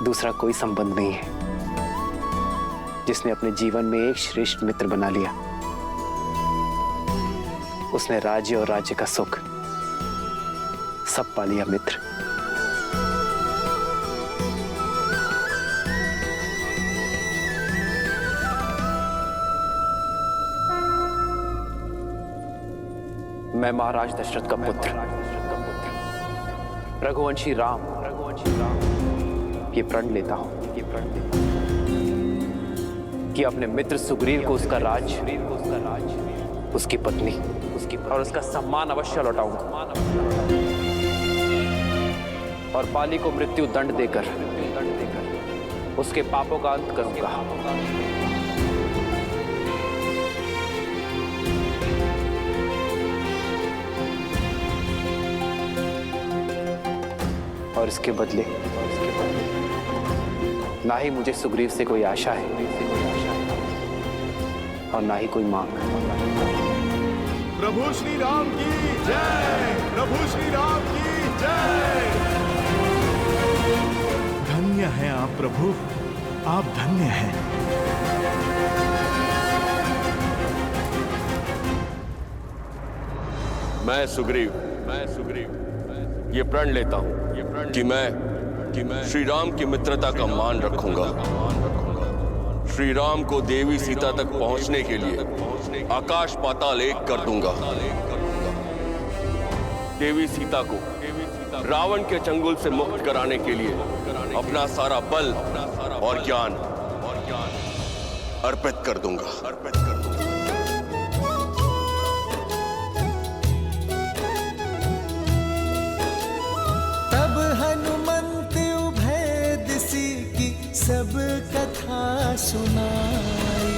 दूसरा कोई संबंध नहीं है जिसने अपने जीवन में एक श्रेष्ठ मित्र बना लिया। उसने राज्य और राज्य का सुख सब पा लिया मित्र। मैं महाराज दशरथ का पुत्र रघुवंशी राम ये प्रण लेता हूं कि अपने मित्र सुग्रीव को उसका राज, उसकी पत्नी और उसका सम्मान अवश्य लौटाऊंगा और बाली को मृत्यु दंड देकर उसके पापों का अंत करूंगा। और इसके बदले ना ही मुझे सुग्रीव से कोई आशा है और ना ही कोई मांग। प्रभु श्री राम की जय, प्रभु श्री राम की जय। धन्य है आप प्रभु, आप धन्य हैं। मैं सुग्रीव ये प्रण लेता हूं कि मैं श्री राम की मित्रता का मान रखूंगा। श्री राम को देवी सीता तक पहुंचने के लिए आकाश पाताल एक कर दूंगा। देवी सीता को रावण के चंगुल से मुक्त कराने के लिए अपना सारा बल और ज्ञान अर्पित कर दूंगा। सब कथा सुनाई,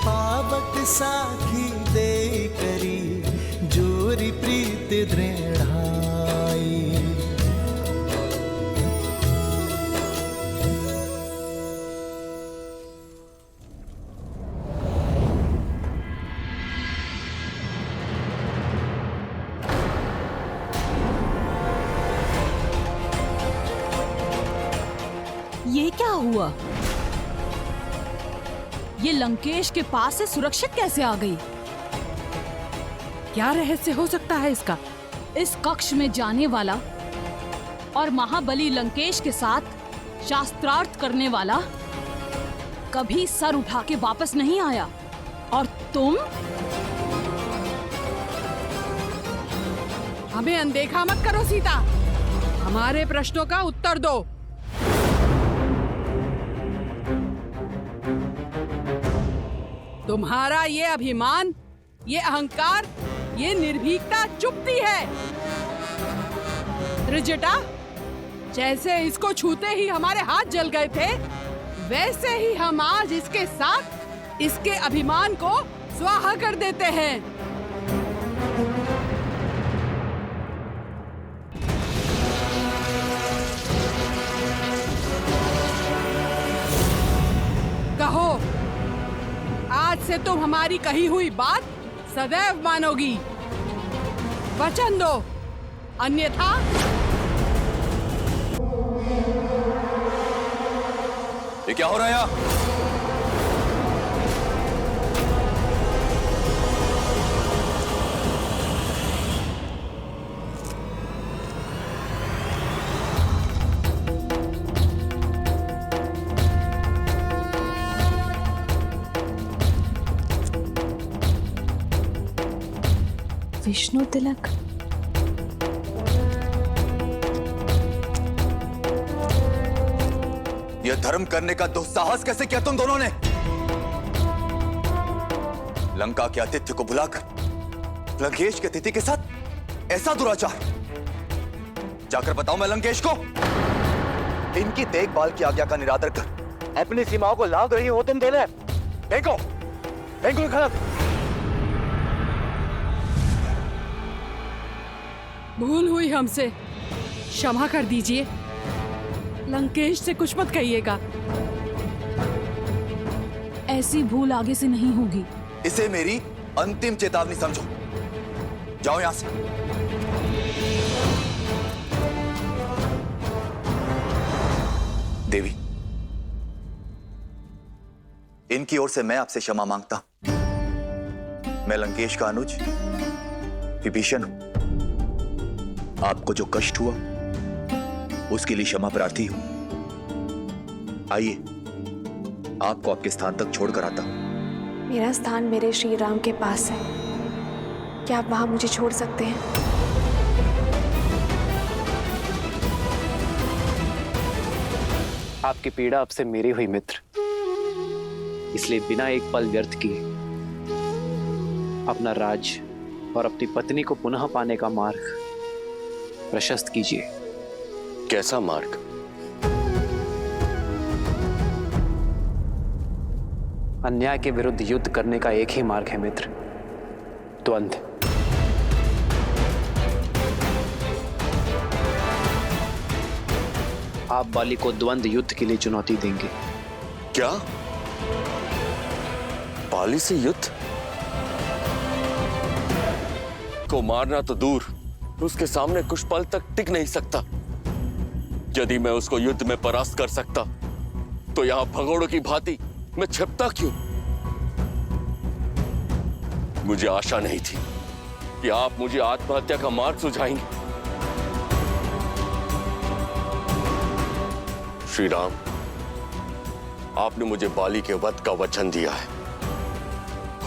पावक साखी दे करी, जोरी प्रीत दृढ़ाई। ये क्या हुआ? ये लंकेश के पास से सुरक्षित कैसे आ गई? क्या रहस्य हो सकता है इसका? इस कक्ष में जाने वाला और महाबली लंकेश के साथ शास्त्रार्थ करने वाला कभी सर उठा के वापस नहीं आया, और तुम? हमें अनदेखा मत करो सीता, हमारे प्रश्नों का उत्तर दो। तुम्हारा ये अभिमान, ये अहंकार, ये निर्भीकता चुपती है। त्रिजटा, जैसे इसको छूते ही हमारे हाथ जल गए थे, वैसे ही हम आज इसके साथ इसके अभिमान को स्वाहा कर देते हैं। कहो, आज से तुम हमारी कही हुई बात सदैव मानोगी। वचन दो, अन्यथा ये क्या हो रहा है यहाँ? विष्णु तिलक। यह धर्म करने का दुस्साहस कैसे किया तुम दोनों ने? लंका के आतिथ्य को बुलाकर लंकेश के अतिथि के साथ ऐसा दुराचार। जाकर बताओ मैं लंकेश को, इनकी देखभाल की आज्ञा का निरादर कर अपनी सीमाओं को लांघ रही हो तुम दोनों। फेंको फेंको खड़क। भूल हुई हमसे, क्षमा कर दीजिए। लंकेश से कुछ मत कहिएगा। ऐसी भूल आगे से नहीं होगी। इसे मेरी अंतिम चेतावनी समझो। जाओ यहां से। देवी, इनकी ओर से मैं आपसे क्षमा मांगता हूं। मैं लंकेश का अनुज विभीषण हूं। आपको जो कष्ट हुआ उसके लिए क्षमा प्रार्थी हूं। आइए, आपको आपके स्थान तक छोड़कर आता हूं। मेरा स्थान मेरे श्री राम के पास है, क्या आप वहां मुझे छोड़ सकते हैं? आपकी पीड़ा अब से मेरी हुई मित्र, इसलिए बिना एक पल व्यर्थ किए अपना राज और अपनी पत्नी को पुनः पाने का मार्ग प्रशस्त कीजिए। कैसा मार्ग? अन्याय के विरुद्ध युद्ध करने का एक ही मार्ग है मित्र, द्वंद्व। आप बाली को द्वंद्व युद्ध के लिए चुनौती देंगे। क्या? बाली से युद्ध? को मारना तो दूर, उसके सामने कुछ पल तक टिक नहीं सकता। यदि मैं उसको युद्ध में परास्त कर सकता तो यहां भगोड़ों की भांति मैं छिपता क्यों? मुझे आशा नहीं थी कि आप मुझे आत्महत्या का मार्ग सुझाएंगे। श्री राम, आपने मुझे बाली के वध का वचन दिया है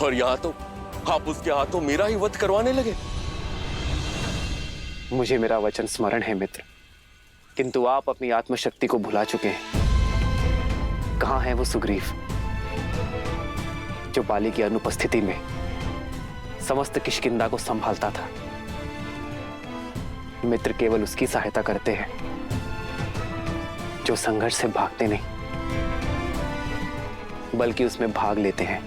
और यहां तो आप उसके हाथों मेरा ही वध करवाने लगे। मुझे मेरा वचन स्मरण है मित्र, किंतु आप अपनी आत्मशक्ति को भुला चुके हैं। कहां है वो सुग्रीव जो बाली की अनुपस्थिति में समस्त किष्किंधा को संभालता था? मित्र केवल उसकी सहायता करते हैं जो संघर्ष से भागते नहीं बल्कि उसमें भाग लेते हैं।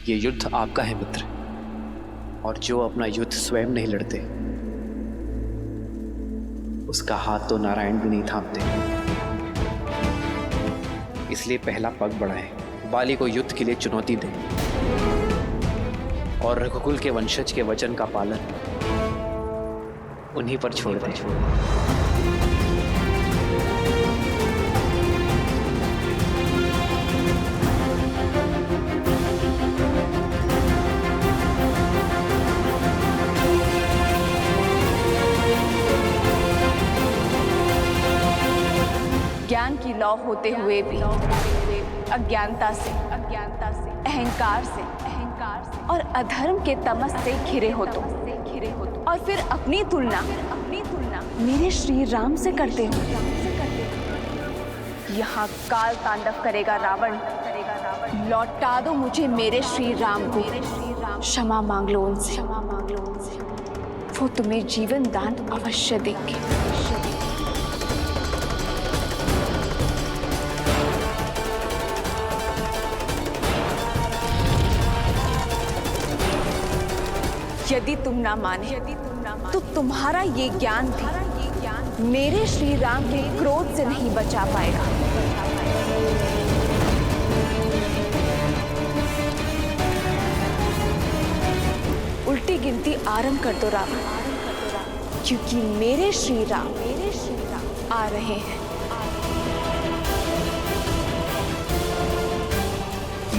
ये युद्ध आपका है मित्र, और जो अपना युद्ध स्वयं नहीं लड़ते उसका हाथ तो नारायण भी नहीं थामते। इसलिए पहला पग बढ़ाएं, बाली को युद्ध के लिए चुनौती दें और रघुकुल के वंशज के वचन का पालन उन्हीं पर छोड़ दें। ज्ञान की लौ होते हुए भी अज्ञानता से अहंकार से और अधर्म के तमस से घिरे हो तुम, और फिर अपनी तुलना मेरे श्री राम से करते हो। यहाँ काल तांडव करेगा रावण, लौटा दो मुझे मेरे श्री राम को, क्षमा मांग लो उनसे, वो तुम्हें जीवन दान अवश्य देंगे। यदि तुम ना माने तो तुम्हारा ये ज्ञान भी मेरे श्री राम के क्रोध से नहीं बचा पाएगा। उल्टी गिनती आरंभ कर दो रावण, क्योंकि मेरे श्री राम आ रहे हैं।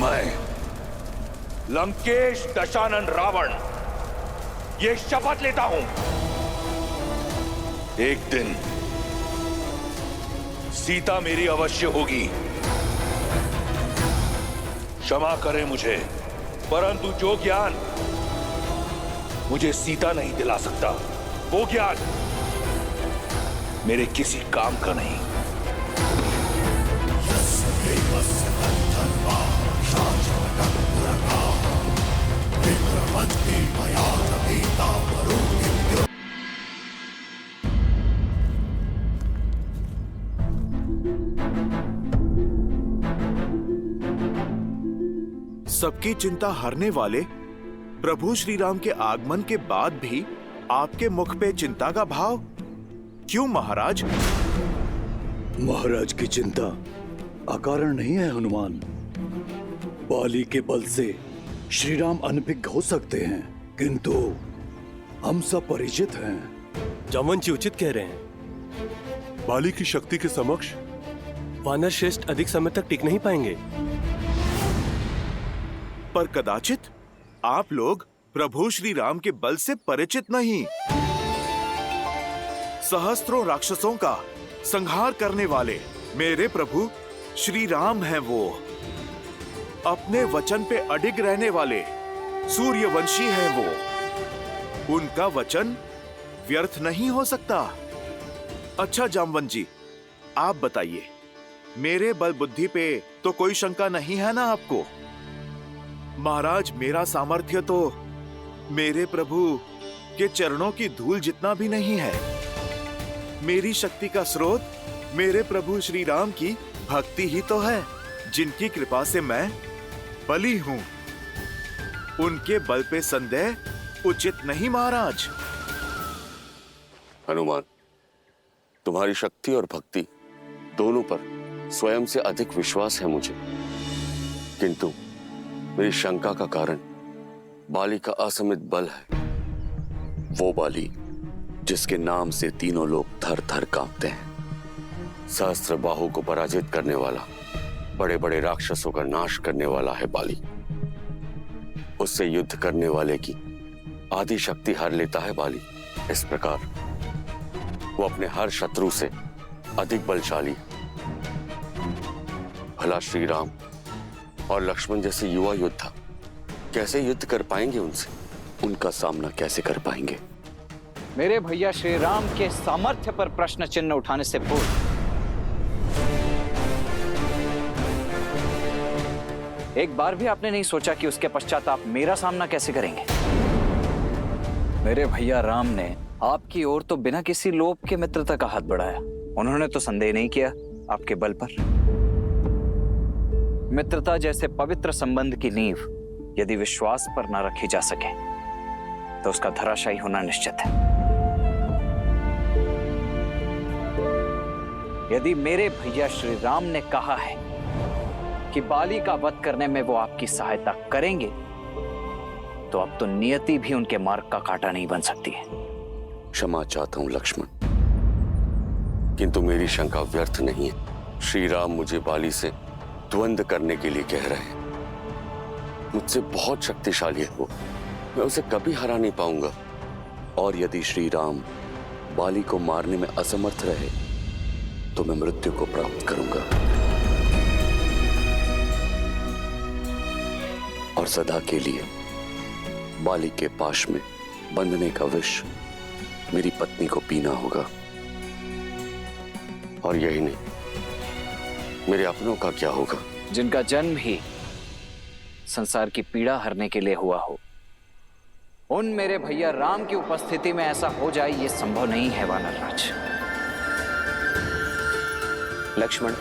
मैं लंकेश दशानन रावण ये शपथ लेता हूं, एक दिन सीता मेरी अवश्य होगी। क्षमा करें मुझे, परंतु जो ज्ञान मुझे सीता नहीं दिला सकता वो ज्ञान मेरे किसी काम का नहीं। सबकी चिंता हरने वाले प्रभु श्री राम के आगमन के बाद भी आपके मुख पे चिंता का भाव क्यों महाराज? महाराज की चिंता अकारण नहीं है हनुमान। बाली के बल से श्री राम अनभिज्ञ हो सकते हैं, किंतु हम सब परिचित हैं। जामवंत जी उचित कह रहे हैं। बाली की शक्ति के समक्ष वानर श्रेष्ठ अधिक समय तक टिक नहीं पाएंगे। पर कदाचित आप लोग प्रभु श्री राम के बल से परिचित नहीं। सहस्त्रों राक्षसों का संहार करने वाले मेरे प्रभु श्री राम हैं वो। अपने वचन पे अडिग रहने वाले सूर्यवंशी हैं वो। उनका वचन व्यर्थ नहीं हो सकता। अच्छा जामवंत जी, आप बताइए, मेरे बल बुद्धि पे तो कोई शंका नहीं है ना आपको? महाराज, मेरा सामर्थ्य तो मेरे प्रभु के चरणों की धूल जितना भी नहीं है। मेरी शक्ति का स्रोत मेरे प्रभु श्री राम की भक्ति ही तो है, जिनकी कृपा से मैं बली हूं। उनके बल पे संदेह उचित नहीं महाराज। हनुमान, तुम्हारी शक्ति और भक्ति दोनों पर स्वयं से अधिक विश्वास है मुझे, किंतु मेरी शंका का कारण बाली का असमित बल है। वो बाली जिसके नाम से तीनों लोग थर थर कांपते हैं। सहस्त्र बाहु को पराजित करने वाला, बड़े बड़े राक्षसों का नाश करने वाला है बाली। उससे युद्ध करने वाले की आदि शक्ति हर लेता है बाली। इस प्रकार वो अपने हर शत्रु से अधिक बलशाली। भला श्री राम और लक्ष्मण जैसे युवा योद्धा कैसे युद्ध कर पाएंगे उनसे? उनका सामना कैसे कर पाएंगे? मेरे भैया श्री राम के सामर्थ्य पर प्रश्न चिन्ह उठाने से पूर्व एक बार भी आपने नहीं सोचा कि उसके पश्चात आप मेरा सामना कैसे करेंगे? मेरे भैया राम ने आपकी ओर तो बिना किसी लोभ के मित्रता का हाथ बढ़ाया। उन्होंने तो संदेह नहीं किया आपके बल पर। मित्रता जैसे पवित्र संबंध की नींव यदि विश्वास पर न रखी जा सके तो उसका धराशायी होना निश्चित है। यदि मेरे भैया श्री राम ने कहा है कि बाली का वध करने में वो आपकी सहायता करेंगे, तो अब तो नियति भी उनके मार्ग का कांटा नहीं बन सकती है। क्षमा चाहता हूं लक्ष्मण, किंतु मेरी शंका व्यर्थ नहीं है। श्री राम मुझे बाली से द्वंद्व करने के लिए कह रहे हैं। मुझसे बहुत शक्तिशाली है वो, मैं उसे कभी हरा नहीं पाऊंगा। और यदि श्री राम बाली को मारने में असमर्थ रहे तो मैं मृत्यु को प्राप्त करूंगा और सदा के लिए बाली के पाश में बंधने का विष मेरी पत्नी को पीना होगा। और यही नहीं, मेरे अपनों का क्या होगा? जिनका जन्म ही संसार की पीड़ा हरने के लिए हुआ हो। उन मेरे भैया राम की उपस्थिति में ऐसा हो जाए, ये संभव नहीं है वानर राज। लक्ष्मण,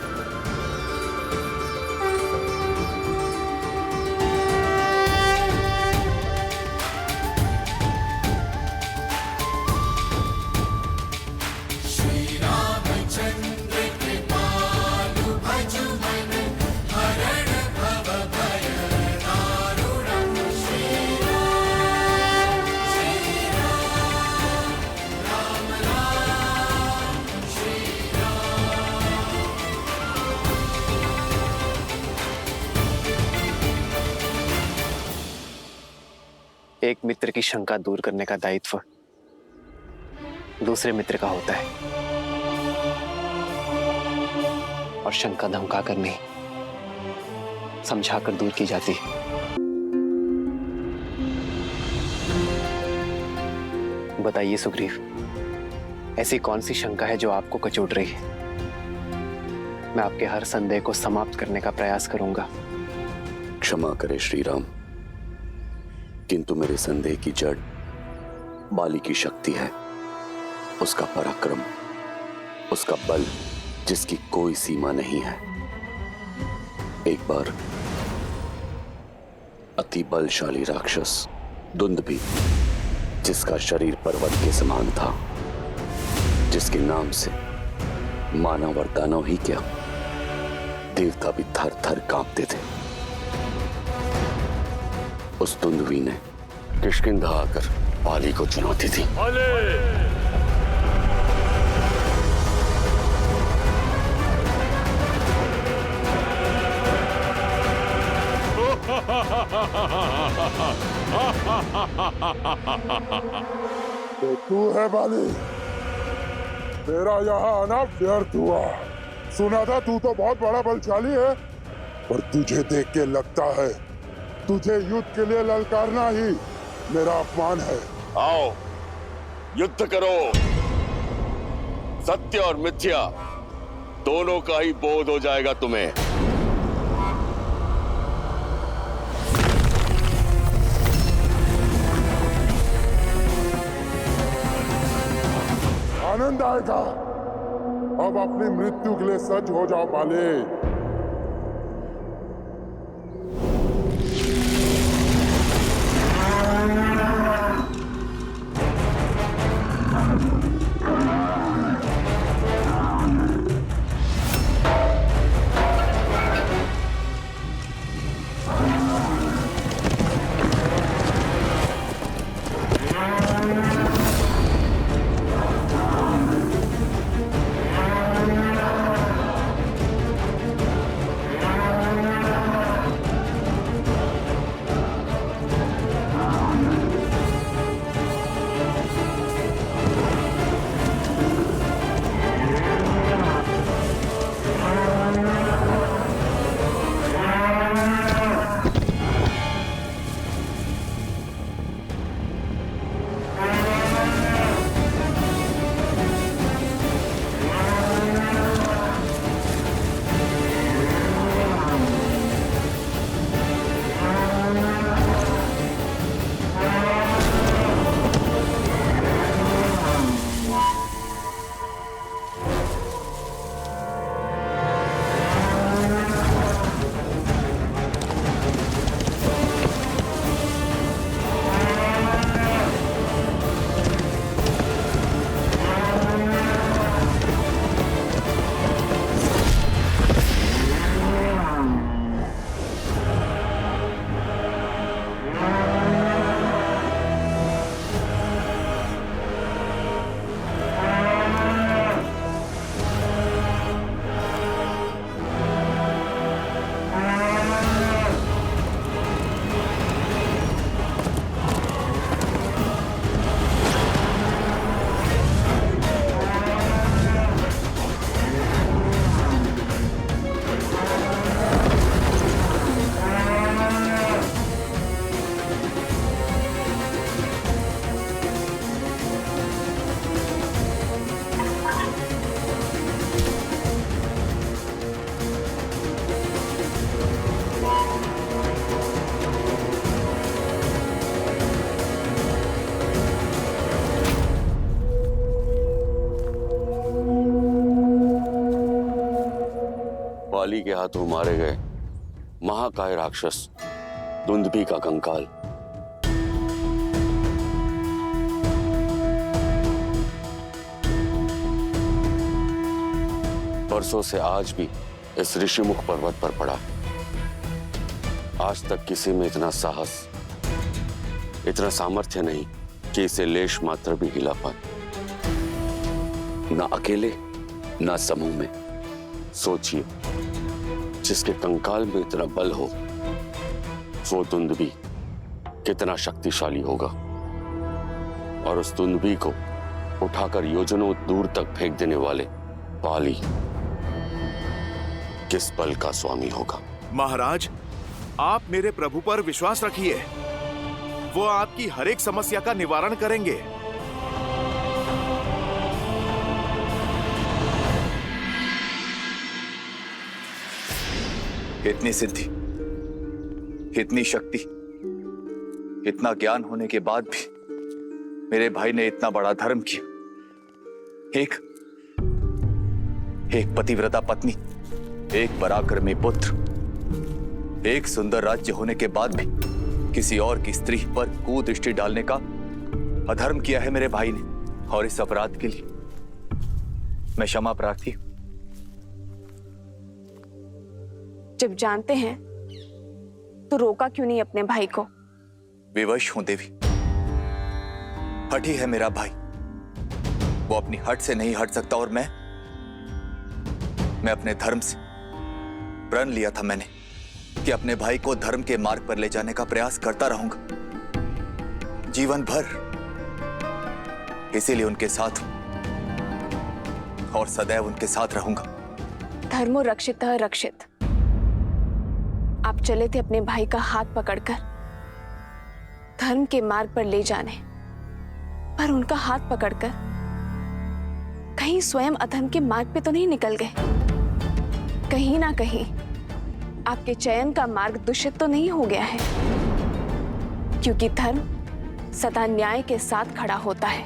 एक मित्र की शंका दूर करने का दायित्व दूसरे मित्र का होता है, और शंका धमका कर नहीं, समझाकर दूर की जाती है। बताइए सुग्रीव, ऐसी कौन सी शंका है जो आपको कचोट रही है? मैं आपके हर संदेह को समाप्त करने का प्रयास करूंगा। क्षमा करे श्री राम, किंतु मेरे संदेह की जड़ बाली की शक्ति है, उसका पराक्रम, उसका बल जिसकी कोई सीमा नहीं है। एक बार अति बलशाली राक्षस दुंदुभि, जिसका शरीर पर्वत के समान था, जिसके नाम से मानव और दानव ही क्या, देवता भी थर थर कांपते थे। उस दुंदुभि ने किष्किंधा आकर बाली को चुनौती दी। तो तू है बाली, तेरा यहाँ आना व्यर्थ हुआ। सुना था तू तो बहुत बड़ा बलशाली है, पर तुझे देख के लगता है तुझे युद्ध के लिए ललकारना ही मेरा अपमान है। आओ युद्ध करो। सत्य और मिथ्या दोनों का ही बोध हो जाएगा तुम्हें। आनंद आएगा। अब अपनी मृत्यु के लिए सज्ज हो जाओ बाले। बाली के हाथों मारे गए महाकाय राक्षस दुंदुभी का कंकाल परसों से आज भी इस ऋषिमुख पर्वत पर पड़ा। आज तक किसी में इतना साहस, इतना सामर्थ्य नहीं कि इसे लेश मात्र भी हिला पाए। ना अकेले ना समूह में। सोचिए, जिसके कंकाल में इतना बल हो वो दुंदुभी कितना शक्तिशाली होगा, और उस दुंदुभी को उठाकर योजनों दूर तक फेंक देने वाले बाली किस बल का स्वामी होगा। महाराज, आप मेरे प्रभु पर विश्वास रखिए, वो आपकी हर एक समस्या का निवारण करेंगे। इतनी सिद्धि, इतनी शक्ति, इतना ज्ञान होने के बाद भी मेरे भाई ने इतना बड़ा धर्म किया। एक पतिव्रता पत्नी, एक पराक्रमी पुत्र, एक सुंदर राज्य होने के बाद भी किसी और की स्त्री पर कुदृष्टि डालने का अधर्म किया है मेरे भाई ने, और इस अपराध के लिए मैं क्षमा प्रार्थी हूं। जब जानते हैं तो रोका क्यों नहीं अपने भाई को? विवश हूं देवी। हठी है मेरा भाई, वो अपनी हट से नहीं हट सकता, और मैं अपने धर्म से प्रण लिया था मैंने कि अपने भाई को धर्म के मार्ग पर ले जाने का प्रयास करता रहूंगा जीवन भर। इसीलिए उनके साथ हूं और सदैव उनके साथ रहूंगा। धर्मो रक्षितः रक्षित। आप चले थे अपने भाई का हाथ पकड़कर धर्म के मार्ग पर ले जाने, पर उनका हाथ पकड़कर कहीं स्वयं अधर्म के मार्ग पे तो नहीं निकल गए? कहीं ना कहीं आपके चयन का मार्ग दूषित तो नहीं हो गया है? क्योंकि धर्म सदा न्याय के साथ खड़ा होता है,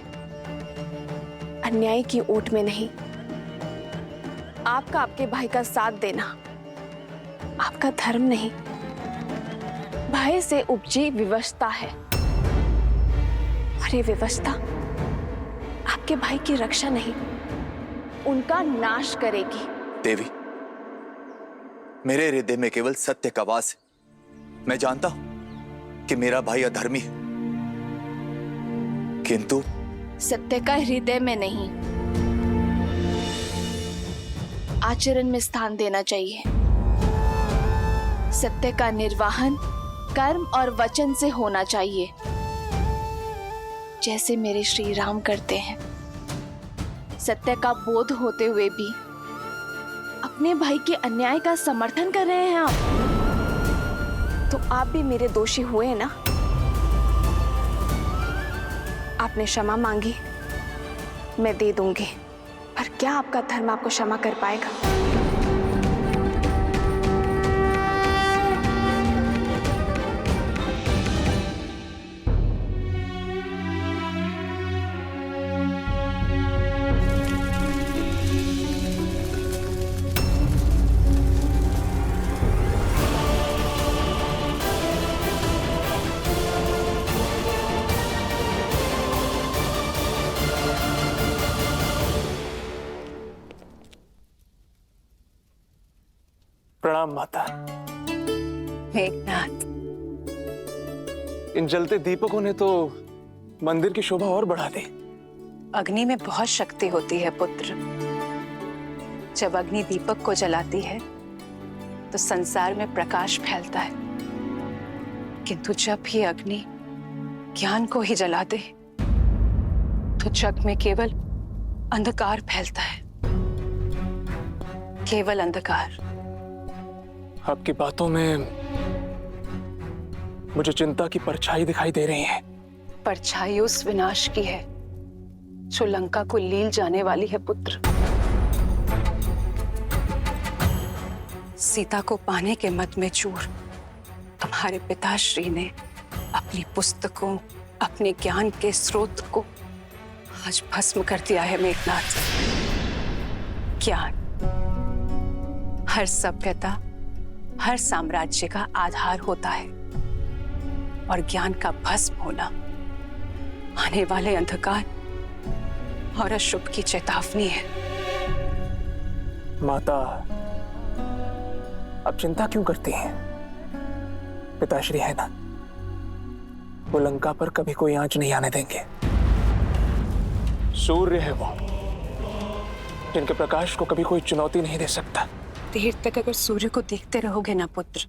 अन्याय की ओट में नहीं। आपका आपके भाई का साथ देना आपका धर्म नहीं, भय से उपजी विवशता है। और ये विवशता आपके भाई की रक्षा नहीं, उनका नाश करेगी। देवी, मेरे हृदय में केवल सत्य का वास है। मैं जानता हूं कि मेरा भाई अधर्मी है, किंतु सत्य का हृदय में नहीं, आचरण में स्थान देना चाहिए। सत्य का निर्वाहन कर्म और वचन से होना चाहिए, जैसे मेरे श्री राम करते हैं। सत्य का बोध होते हुए भी अपने भाई के अन्याय का समर्थन कर रहे हैं आप, तो आप भी मेरे दोषी हुए ना। आपने क्षमा मांगी, मैं दे दूंगी, पर क्या आपका धर्म आपको क्षमा कर पाएगा? प्रणाम माता। मेघनाथ, इन जलते दीपकों ने तो मंदिर की शोभा और बढ़ा दी। अग्नि में बहुत शक्ति होती है पुत्र। जब अग्नि दीपक को जलाती है तो संसार में प्रकाश फैलता है, किंतु जब भी अग्नि ज्ञान को ही जला दे तो जग में केवल अंधकार फैलता है, केवल अंधकार। आपकी बातों में मुझे चिंता की परछाई दिखाई दे रही है। परछाई उस विनाश की है जो लंका को लील जाने वाली है पुत्र। सीता को पाने के मद में चूर तुम्हारे पिताश्री ने अपनी पुस्तकों, अपने ज्ञान के स्रोत को आज भस्म कर दिया है मेघनाथ। ज्ञान हर सभ्यता, हर साम्राज्य का आधार होता है, और ज्ञान का भस्म होना आने वाले अंधकार और अशुभ की चेतावनी है। माता, आप चिंता क्यों करती हैं? पिताश्री है ना, वो लंका पर कभी कोई आंच नहीं आने देंगे। सूर्य है वो, जिनके प्रकाश को कभी कोई चुनौती नहीं दे सकता। देर तक अगर सूर्य को देखते रहोगे ना पुत्र,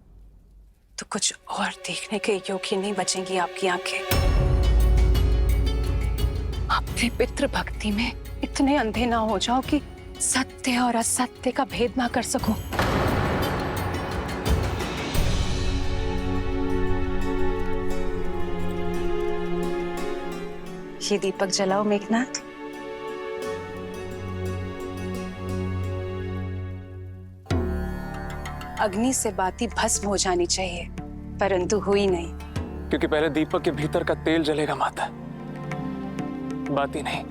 तो कुछ और देखने के योग्य नहीं बचेंगी आपकी आंखें। अपने पितृ भक्ति में इतने अंधे ना हो जाओ कि सत्य और असत्य का भेद ना कर सको। ये दीपक जलाओ मेघनाथ। अग्नि से बाती भस्म हो जानी चाहिए, परंतु हुई नहीं। क्योंकि पहले दीपक के भीतर का तेल जलेगा माता, बाती नहीं।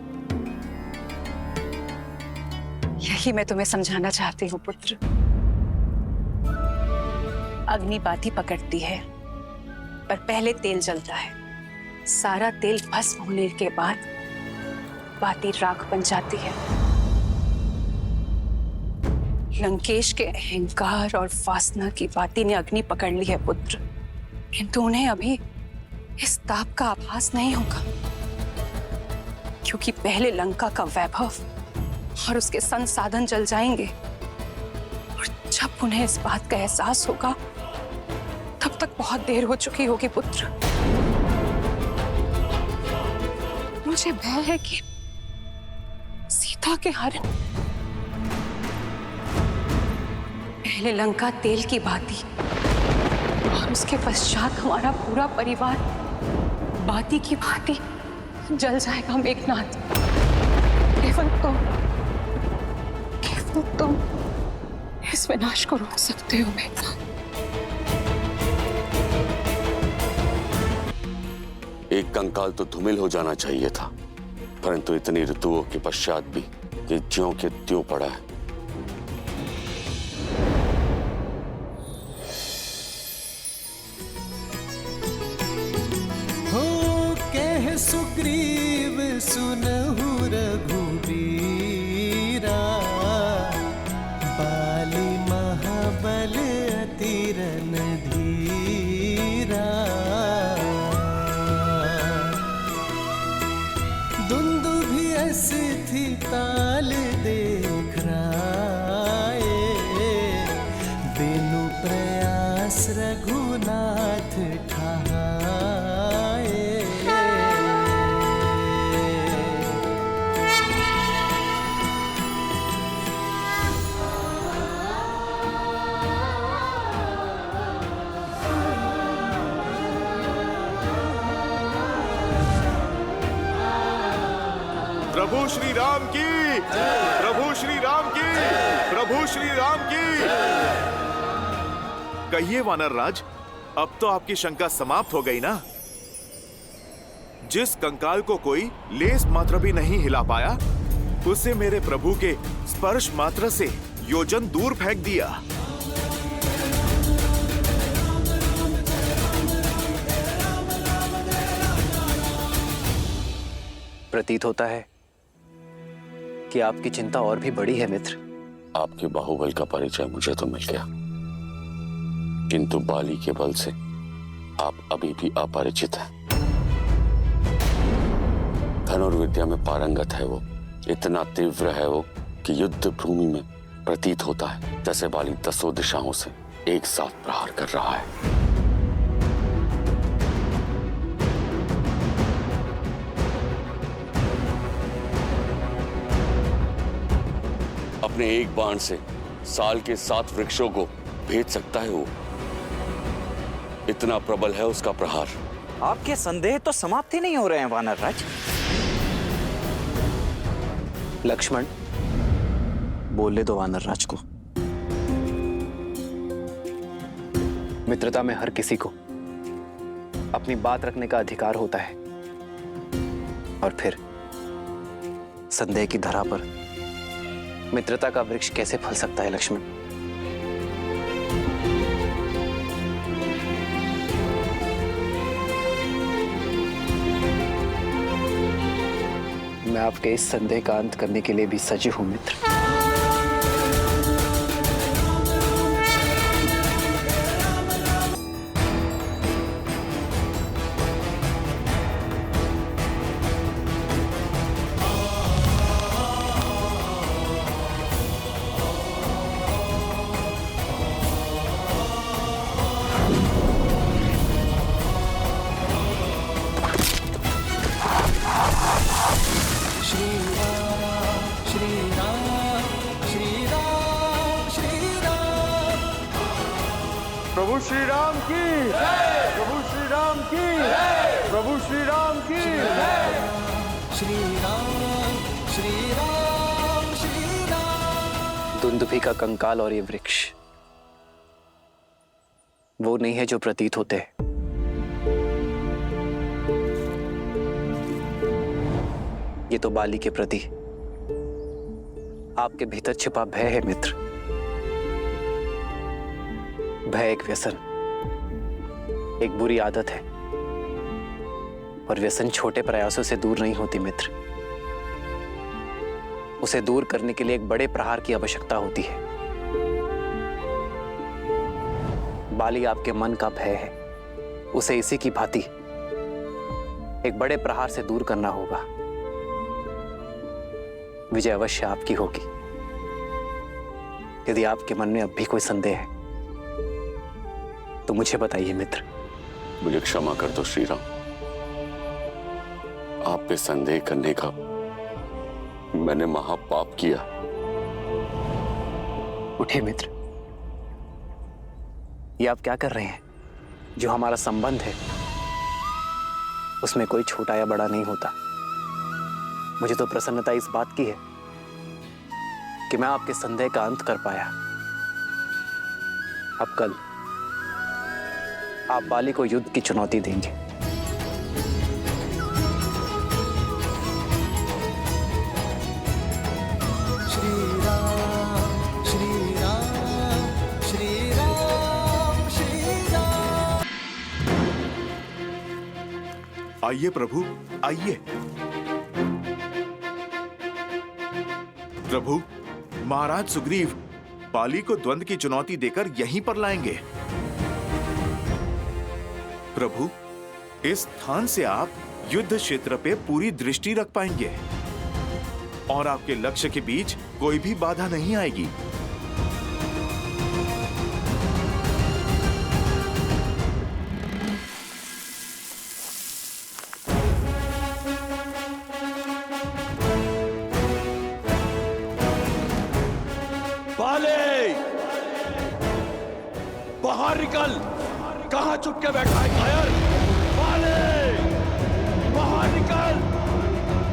यही मैं तुम्हें समझाना चाहती हूँ पुत्र। अग्नि बाती पकड़ती है, पर पहले तेल जलता है। सारा तेल भस्म होने के बाद बाती राख बन जाती है। लंकेश के अहंकार और वासना की बाती ने अग्नि पकड़ ली है पुत्र, किंतु उन्हें अभी इस ताप का आभास नहीं होगा, क्योंकि पहले लंका का वैभव और उसके संसाधन जल जाएंगे, और जब उन्हें इस बात का एहसास होगा अब तक बहुत देर हो चुकी होगी पुत्र। मुझे भय है कि सीता के हरण पहले लंका तेल की बाती और उसके पश्चात हमारा पूरा परिवार बाती की भांति जल जाएगा मेघनाथ। केवल तुम इस विनाश को रोक सकते हो मेघनाथ। एक कंकाल तो धूमिल हो जाना चाहिए था, परंतु इतनी ऋतुओं के पश्चात भी ये ज्यों के त्यों पड़ा है। हो कह सुग्रीव सुनहु रघुबीरा, बाली महाबल अति रणधीरा। दुंदुभि अस्ति ताल देख राए, बिनु प्रयास रघुनाथ ठाए। प्रभु श्री राम की, प्रभु श्री राम की, प्रभु श्री राम की। कहिए वानर राज, अब तो आपकी शंका समाप्त हो गई ना? जिस कंकाल को कोई लेस मात्र भी नहीं हिला पाया, उसे मेरे प्रभु के स्पर्श मात्र से योजन दूर फेंक दिया। प्रतीत होता है कि आपकी चिंता और भी बड़ी है मित्र। आपके बाहुबल का परिचय मुझे तो मिल गया, किंतु बाली के बल से आप अभी भी अपरिचित हैं। धनुर्विद्या में पारंगत है वो, इतना तीव्र है वो कि युद्ध भूमि में प्रतीत होता है जैसे बाली 10 दिशाओं से एक साथ प्रहार कर रहा है। अपने एक बाण से साल के 7 वृक्षों को भेद सकता है वो, इतना प्रबल है उसका प्रहार। आपके संदेह तो समाप्त ही नहीं हो रहे हैं वानर राज। लक्ष्मण, बोलने दो वानर राज को। मित्रता में हर किसी को अपनी बात रखने का अधिकार होता है, और फिर संदेह की धरा पर मित्रता का वृक्ष कैसे फल सकता है लक्ष्मण? मैं आपके इस संदेह का अंत करने के लिए भी सजग हूं मित्र। प्रभु श्री राम की, प्रभु श्री राम की, प्रभु श्री राम की। श्री राम, श्री राम, श्री राम। दुंदुभि का कंकाल और ये वृक्ष वो नहीं है जो प्रतीत होते हैं। ये तो बाली के प्रति आपके भीतर छिपा भय है मित्र। भय एक व्यसन, एक बुरी आदत है, और व्यसन छोटे प्रयासों से दूर नहीं होती मित्र। उसे दूर करने के लिए एक बड़े प्रहार की आवश्यकता होती है। बाली आपके मन का भय है, उसे इसी की भांति एक बड़े प्रहार से दूर करना होगा। विजय अवश्य आपकी होगी। यदि आपके मन में अब भी कोई संदेह है तो मुझे बताइए मित्र। मुझे क्षमा कर दो श्री राम। आप पे संदेह करने का मैंने महापाप किया। उठिए मित्र। ये आप क्या कर रहे हैं? जो हमारा संबंध है उसमें कोई छोटा या बड़ा नहीं होता। मुझे तो प्रसन्नता इस बात की है कि मैं आपके संदेह का अंत कर पाया। अब कल आप बाली को युद्ध की चुनौती देंगे। श्री राम श्री राम श्री राम श्री राम। आइए प्रभु, आइए। प्रभु, महाराज सुग्रीव बाली को द्वंद्व की चुनौती देकर यहीं पर लाएंगे। प्रभु, इस स्थान से आप युद्ध क्षेत्र पे पूरी दृष्टि रख पाएंगे और आपके लक्ष्य के बीच कोई भी बाधा नहीं आएगी। बाले, बाहर निकल। कहां छुप के बैठा है कायर? बाले, बाहर निकल,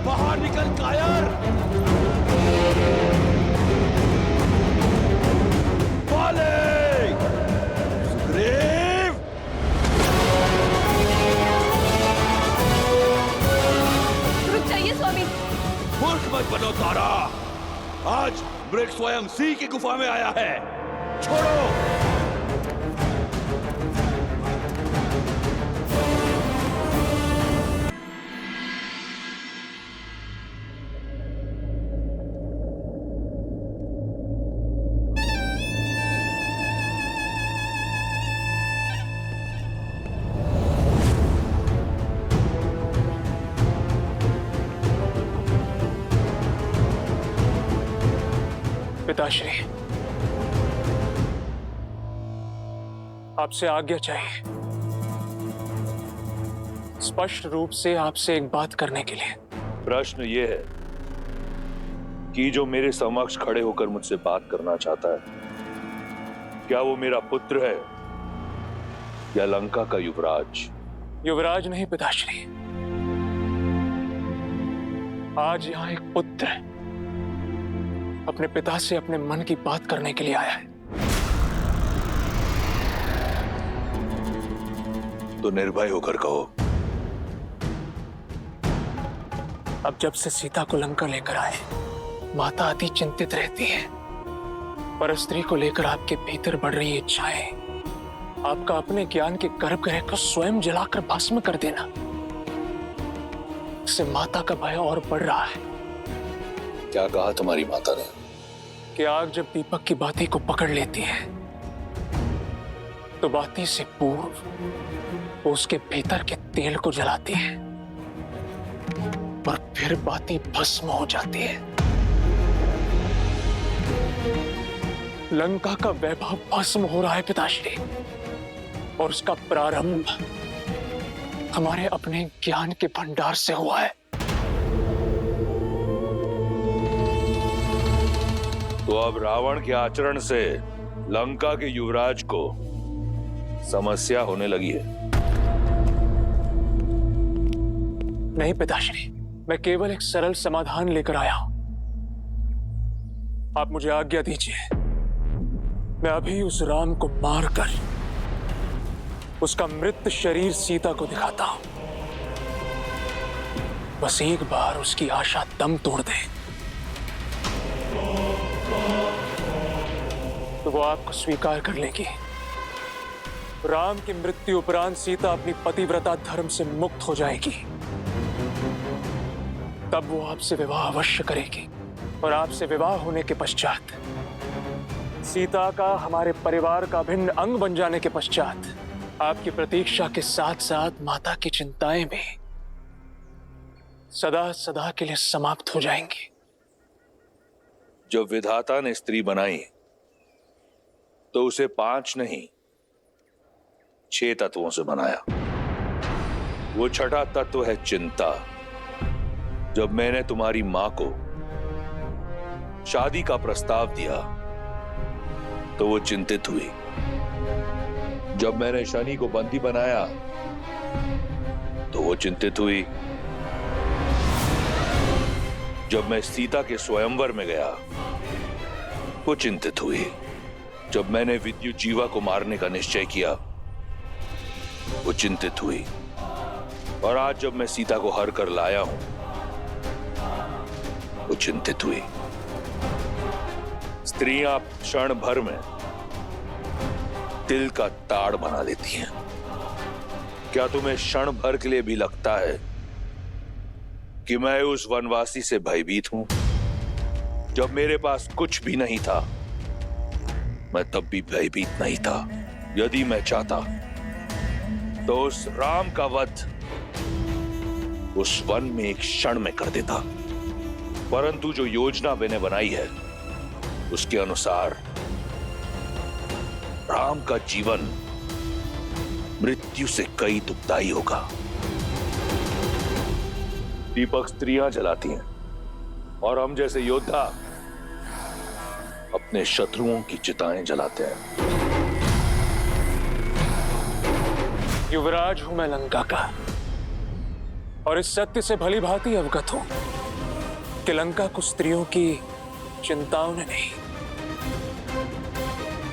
बाहर निकल कायर। बाले, सुग्रीव। रुक जाइए स्वामी। मूर्ख मत बनो तारा। आज मृग स्वयं सिंह की गुफा में आया है। छोड़ो। पिताश्री, आपसे आज्ञा चाहिए। स्पष्ट रूप से आपसे एक बात करने के लिए। प्रश्न ये है कि जो मेरे समक्ष खड़े होकर मुझसे बात करना चाहता है, क्या वो मेरा पुत्र है या लंका का युवराज? युवराज नहीं पिताश्री, आज यहां एक पुत्र अपने पिता से अपने मन की बात करने के लिए आया है। तो निर्भय होकर कहो। अब जब से सीता को लंका लेकर आए, माता अति चिंतित रहती है। पर स्त्री को लेकर आपके भीतर बढ़ रही इच्छाएं, आपका अपने ज्ञान के गर्भगृह को स्वयं जलाकर भस्म कर देना, इससे माता का भय और बढ़ रहा है। क्या कहा तुम्हारी माता ने? कि आग जब दीपक की बाती को पकड़ लेती है तो बाती से पूर्व वो उसके भीतर के तेल को जलाती है और फिर बाती भस्म हो जाती है। लंका का वैभव भस्म हो रहा है पिताश्री, और उसका प्रारंभ हमारे अपने ज्ञान के भंडार से हुआ है। तो अब रावण के आचरण से लंका के युवराज को समस्या होने लगी है। नहीं पिताश्री, मैं केवल एक सरल समाधान लेकर आया हूं। आप मुझे आज्ञा दीजिए, मैं अभी उस राम को मारकर उसका मृत शरीर सीता को दिखाता हूं। बस एक बार उसकी आशा दम तोड़ दे तो वो आपको स्वीकार कर लेगी। राम की मृत्यु उपरांत सीता अपनी पतिव्रता धर्म से मुक्त हो जाएगी। तब वो आपसे विवाह अवश्य करेगी, और आपसे विवाह होने के पश्चात सीता का हमारे परिवार का भिन्न अंग बन जाने के पश्चात आपकी प्रतीक्षा के साथ साथ माता की चिंताएं भी सदा सदा के लिए समाप्त हो जाएंगी। जब विधाता ने स्त्री बनाई तो उसे 5 नहीं 6 तत्वों से बनाया। वो छठा तत्व है चिंता। जब मैंने तुम्हारी मां को शादी का प्रस्ताव दिया तो वो चिंतित हुई। जब मैंने शनि को बंदी बनाया तो वो चिंतित हुई। जब मैं सीता के स्वयंवर में गया वो चिंतित हुई। जब मैंने विद्युत जीवा को मारने का निश्चय किया वो चिंतित हुई। और आज जब मैं सीता को हर कर लाया हूं वो चिंतित हुई। स्त्रियां क्षण भर में तिल का ताड़ बना लेती हैं। क्या तुम्हें क्षण भर के लिए भी लगता है कि मैं उस वनवासी से भयभीत हूं? जब मेरे पास कुछ भी नहीं था मैं तब भी भयभीत नहीं था। यदि मैं चाहता तो उस राम का वध उस वन में एक क्षण में कर देता, परंतु जो योजना मैंने बनाई है उसके अनुसार राम का जीवन मृत्यु से कई दुखदाई होगा। दीपक स्त्रियां जलाती हैं और हम जैसे योद्धा अपने शत्रुओं की चिताएं जलाते हैं। युवराज हूं मैं लंका का और इस सत्य से भली भांति अवगत हूं कि लंका को स्त्रियों की चिंताओं ने नहीं,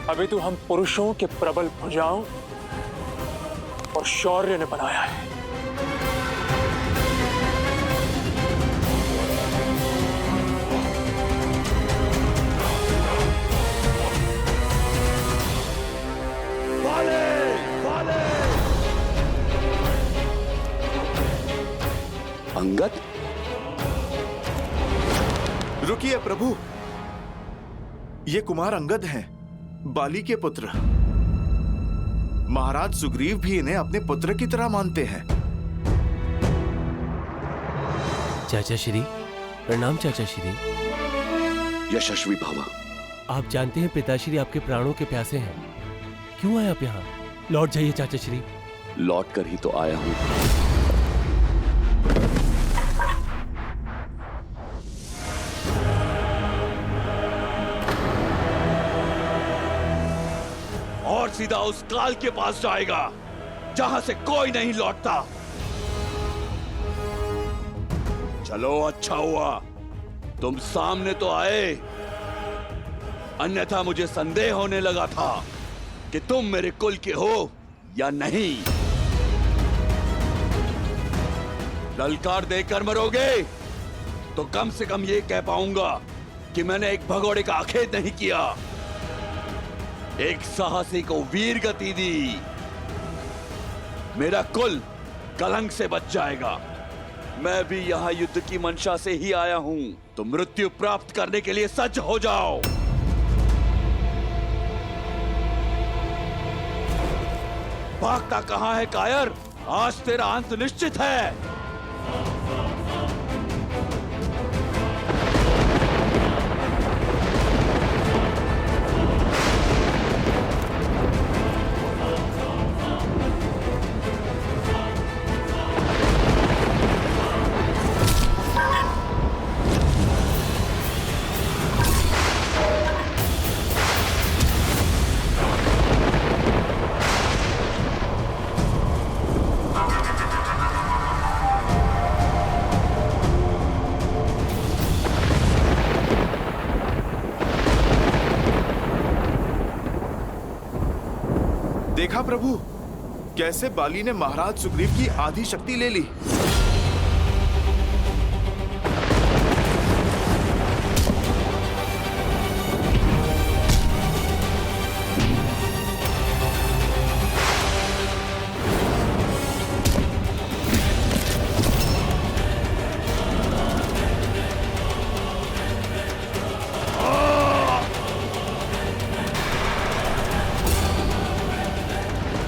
अभी तो हम पुरुषों के प्रबल भुजाओं और शौर्य ने बनाया है। अंगद? रुकिए प्रभु, ये कुमार अंगद हैं, बाली के पुत्र। महाराज सुग्रीव भी इन्हें अपने पुत्र की तरह मानते हैं। चाचा श्री प्रणाम। चाचा श्री यशस्वी भावा। आप जानते हैं पिताश्री आपके प्राणों के प्यासे हैं। क्यों आए आप यहाँ? लौट जाइए चाचा श्री। लौट कर ही तो आया हूं। और सीधा उस काल के पास जाएगा जहां से कोई नहीं लौटता। चलो, अच्छा हुआ तुम सामने तो आए, अन्यथा मुझे संदेह होने लगा था कि तुम मेरे कुल के हो या नहीं। ललकार देकर मरोगे तो कम से कम ये कह पाऊंगा कि मैंने एक भगोड़े का आखेट नहीं किया, एक साहसी को वीर गति दी। मेरा कुल कलंक से बच जाएगा। मैं भी यहां युद्ध की मंशा से ही आया हूं, तो मृत्यु प्राप्त करने के लिए सज्ज हो जाओ। भागता कहां है कायर? आज तेरा अंत निश्चित है। देखा प्रभु, कैसे बाली ने महाराज सुग्रीव की आधी शक्ति ले ली।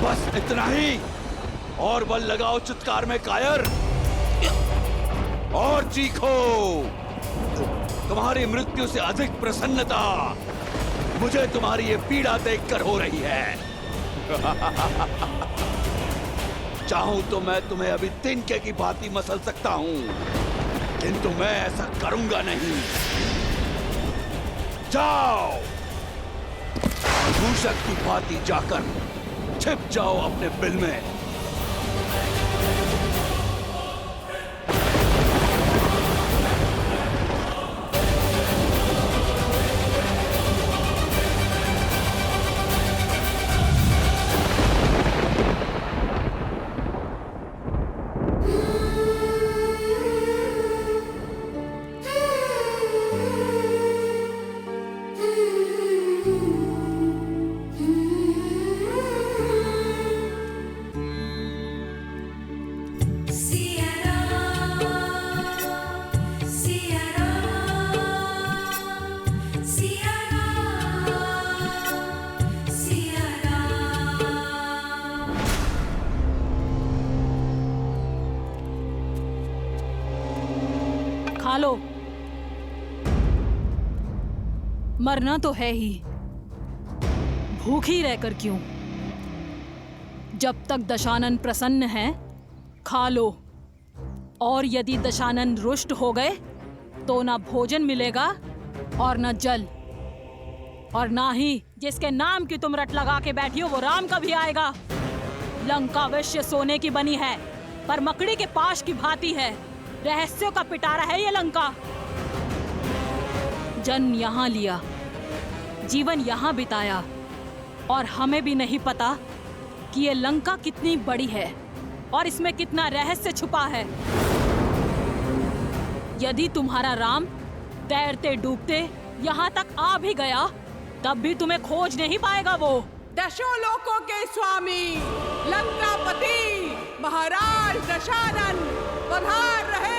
बस इतना ही, और बल लगाओ चित्कार में कायर, और चीखो। तुम्हारी मृत्यु से अधिक प्रसन्नता मुझे तुम्हारी ये पीड़ा देखकर हो रही है। चाहूं तो मैं तुम्हें अभी तिनके की भांति मसल सकता हूं, किंतु मैं ऐसा करूंगा नहीं। जाओ, दूषक की भांति जाकर छिप जाओ अपने बिल में। खा लो, मरना तो है ही, भूखी रहकर क्यों? जब तक दशानन प्रसन्न है खा लो, और यदि दशानन रुष्ट हो गए तो ना भोजन मिलेगा और ना जल, और ना ही जिसके नाम की तुम रट लगा के बैठी हो वो राम कभी आएगा। लंका अवश्य सोने की बनी है, पर मकड़ी के पाश की भांति है। रहस्यों का पिटारा है ये लंका। जन्म यहाँ लिया, जीवन यहाँ बिताया, और हमें भी नहीं पता कि ये लंका कितनी बड़ी है और इसमें कितना रहस्य छुपा है। यदि तुम्हारा राम तैरते डूबते यहाँ तक आ भी गया तब भी तुम्हें खोज नहीं पाएगा। वो दशों लोकों के स्वामी लंकापति महाराज दशानन पधार रहे